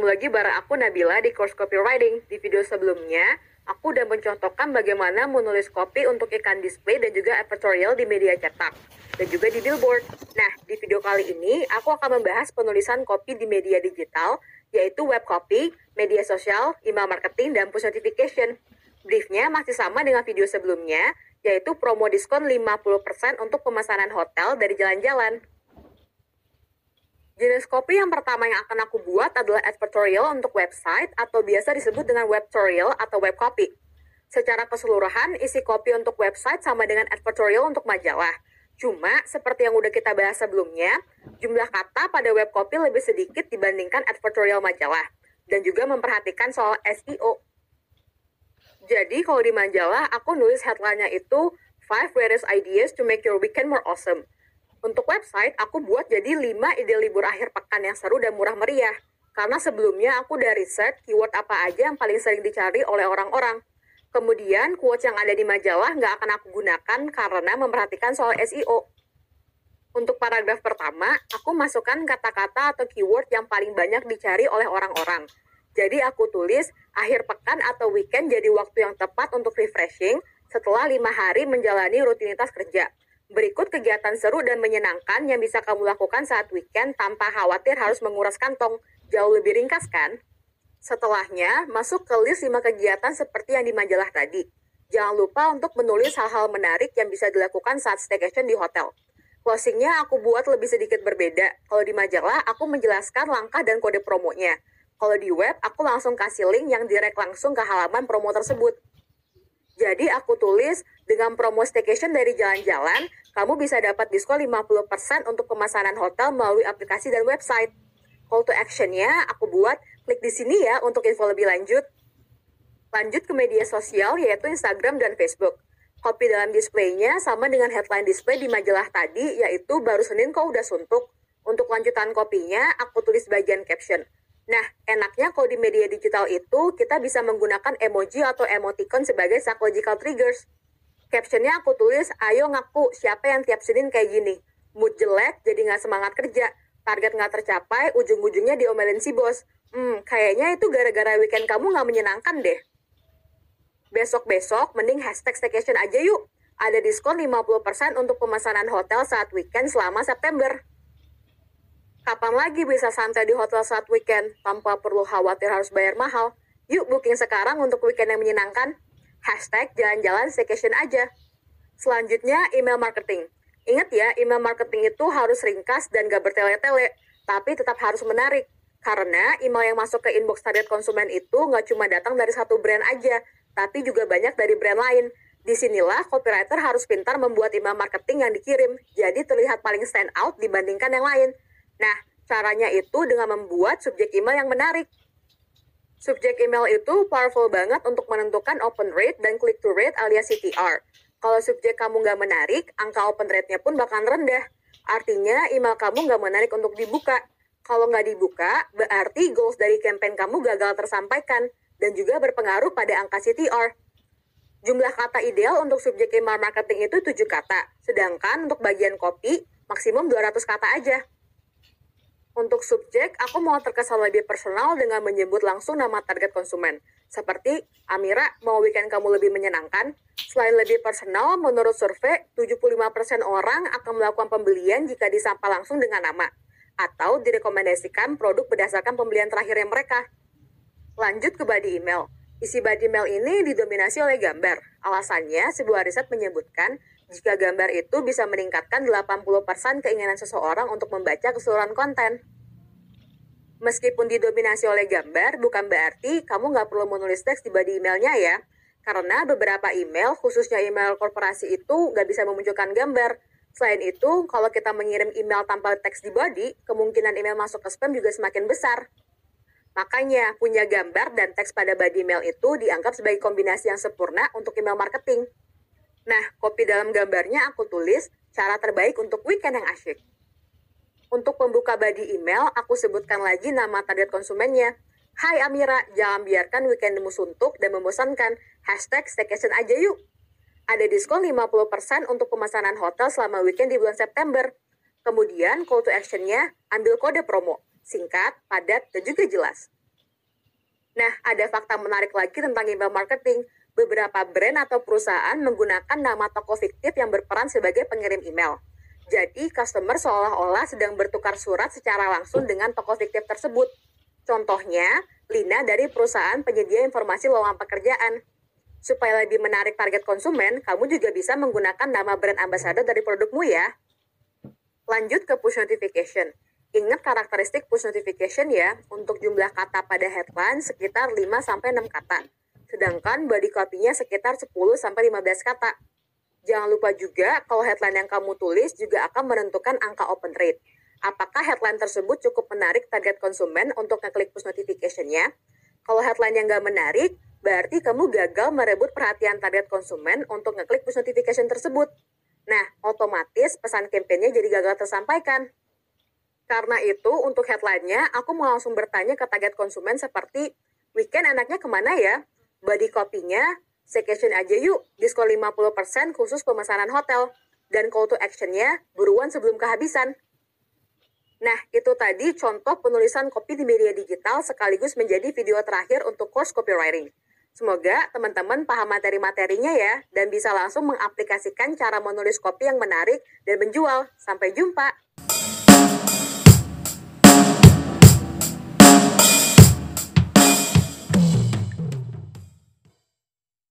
lagi bareng aku Nabila di course copywriting. Di video sebelumnya, aku udah mencontohkan bagaimana menulis copy untuk iklan display dan juga advertorial di media cetak, dan juga di billboard. Nah, di video kali ini, aku akan membahas penulisan copy di media digital, yaitu web copy, media sosial, email marketing, dan push notification. Briefnya masih sama dengan video sebelumnya, yaitu promo diskon 50% untuk pemesanan hotel dari jalan-jalan. Jenis copy yang pertama yang akan aku buat adalah advertorial untuk website atau biasa disebut dengan webtorial atau web copy. Secara keseluruhan, isi copy untuk website sama dengan advertorial untuk majalah. Cuma, seperti yang udah kita bahas sebelumnya, jumlah kata pada web copy lebih sedikit dibandingkan advertorial majalah. Dan juga memperhatikan soal SEO. Jadi, kalau di majalah, aku nulis headline-nya itu 5 greatest ideas to make your weekend more awesome. Untuk website, aku buat jadi 5 ide libur akhir pekan yang seru dan murah meriah. Karena sebelumnya aku udah riset keyword apa aja yang paling sering dicari oleh orang-orang. Kemudian, quotes yang ada di majalah nggak akan aku gunakan karena memperhatikan soal SEO. Untuk paragraf pertama, aku masukkan kata-kata atau keyword yang paling banyak dicari oleh orang-orang. Jadi aku tulis, akhir pekan atau weekend jadi waktu yang tepat untuk refreshing setelah 5 hari menjalani rutinitas kerja. Berikut kegiatan seru dan menyenangkan yang bisa kamu lakukan saat weekend tanpa khawatir harus menguras kantong. Jauh lebih ringkas kan? Setelahnya, masuk ke list 5 kegiatan seperti yang di majalah tadi. Jangan lupa untuk menulis hal-hal menarik yang bisa dilakukan saat staycation di hotel. Closingnya aku buat lebih sedikit berbeda. Kalau di majalah, aku menjelaskan langkah dan kode promonya. Kalau di web, aku langsung kasih link yang direct langsung ke halaman promo tersebut. Jadi aku tulis, dengan promo staycation dari jalan-jalan, kamu bisa dapat diskon 50% untuk pemesanan hotel melalui aplikasi dan website. Call to action-nya aku buat, klik di sini ya untuk info lebih lanjut. Lanjut ke media sosial yaitu Instagram dan Facebook. Copy dalam display-nya sama dengan headline display di majalah tadi, yaitu baru Senin kok udah suntuk. Untuk lanjutan copy-nya, aku tulis bagian caption. Nah, enaknya kalau di media digital itu, kita bisa menggunakan emoji atau emoticon sebagai psychological triggers. Captionnya aku tulis, ayo ngaku, siapa yang tiap Senin kayak gini? Mood jelek, jadi nggak semangat kerja. Target nggak tercapai, ujung-ujungnya diomelin si bos. Kayaknya itu gara-gara weekend kamu nggak menyenangkan deh. Besok-besok, mending hashtag staycation aja yuk. Ada diskon 50% untuk pemesanan hotel saat weekend selama September. Kapan lagi bisa santai di hotel saat weekend tanpa perlu khawatir harus bayar mahal? Yuk booking sekarang untuk weekend yang menyenangkan. Hashtag jalan-jalan staycation aja. Selanjutnya, email marketing. Ingat ya, email marketing itu harus ringkas dan gak bertele-tele, tapi tetap harus menarik. Karena email yang masuk ke inbox target konsumen itu gak cuma datang dari satu brand aja, tapi juga banyak dari brand lain. Disinilah copywriter harus pintar membuat email marketing yang dikirim, jadi terlihat paling stand out dibandingkan yang lain. Nah, caranya itu dengan membuat subjek email yang menarik. Subjek email itu powerful banget untuk menentukan open rate dan click to rate alias CTR. Kalau subjek kamu nggak menarik, angka open rate-nya pun bakalan rendah. Artinya email kamu nggak menarik untuk dibuka. Kalau nggak dibuka, berarti goals dari campaign kamu gagal tersampaikan dan juga berpengaruh pada angka CTR. Jumlah kata ideal untuk subjek email marketing itu 7 kata, sedangkan untuk bagian copy, maksimum 200 kata aja. Untuk subjek, aku mau terkesan lebih personal dengan menyebut langsung nama target konsumen. Seperti, Amira, mau weekend kamu lebih menyenangkan? Selain lebih personal, menurut survei, 75% orang akan melakukan pembelian jika disapa langsung dengan nama. Atau direkomendasikan produk berdasarkan pembelian terakhirnya mereka. Lanjut ke body email. Isi body email ini didominasi oleh gambar. Alasannya, sebuah riset menyebutkan, jika gambar itu bisa meningkatkan 80% keinginan seseorang untuk membaca keseluruhan konten. Meskipun didominasi oleh gambar, bukan berarti kamu nggak perlu menulis teks di body emailnya ya. Karena beberapa email, khususnya email korporasi itu nggak bisa memunculkan gambar. Selain itu, kalau kita mengirim email tanpa teks di body, kemungkinan email masuk ke spam juga semakin besar. Makanya, punya gambar dan teks pada body email itu dianggap sebagai kombinasi yang sempurna untuk email marketing. Nah, copy dalam gambarnya aku tulis, cara terbaik untuk weekend yang asyik. Untuk pembuka body email, aku sebutkan lagi nama target konsumennya. Hai Amira, jangan biarkan weekendmu suntuk dan membosankan. Hashtag staycation aja yuk. Ada diskon 50% untuk pemesanan hotel selama weekend di bulan September. Kemudian, call to action-nya, ambil kode promo. Singkat, padat, dan juga jelas. Nah, ada fakta menarik lagi tentang email marketing. Beberapa brand atau perusahaan menggunakan nama toko fiktif yang berperan sebagai pengirim email. Jadi, customer seolah-olah sedang bertukar surat secara langsung dengan toko fiktif tersebut. Contohnya, Lina dari perusahaan penyedia informasi lowongan pekerjaan. Supaya lebih menarik target konsumen, kamu juga bisa menggunakan nama brand ambassador dari produkmu ya. Lanjut ke push notification. Ingat karakteristik push notification ya, untuk jumlah kata pada headline sekitar 5-6 kata. Sedangkan body copy-nya sekitar 10-15 kata. Jangan lupa juga kalau headline yang kamu tulis juga akan menentukan angka open rate. Apakah headline tersebut cukup menarik target konsumen untuk ngeklik push notification-nya? Kalau headline yang nggak menarik, berarti kamu gagal merebut perhatian target konsumen untuk ngeklik push notification tersebut. Nah, otomatis pesan kampanye jadi gagal tersampaikan. Karena itu, untuk headline-nya, aku mau langsung bertanya ke target konsumen seperti, weekend enaknya kemana ya? Body copy-nya, staycation aja yuk, diskon 50% khusus pemesanan hotel. Dan call to action-nya, buruan sebelum kehabisan. Nah, itu tadi contoh penulisan copy di media digital sekaligus menjadi video terakhir untuk course copywriting. Semoga teman-teman paham materi-materinya ya, dan bisa langsung mengaplikasikan cara menulis copy yang menarik dan menjual. Sampai jumpa!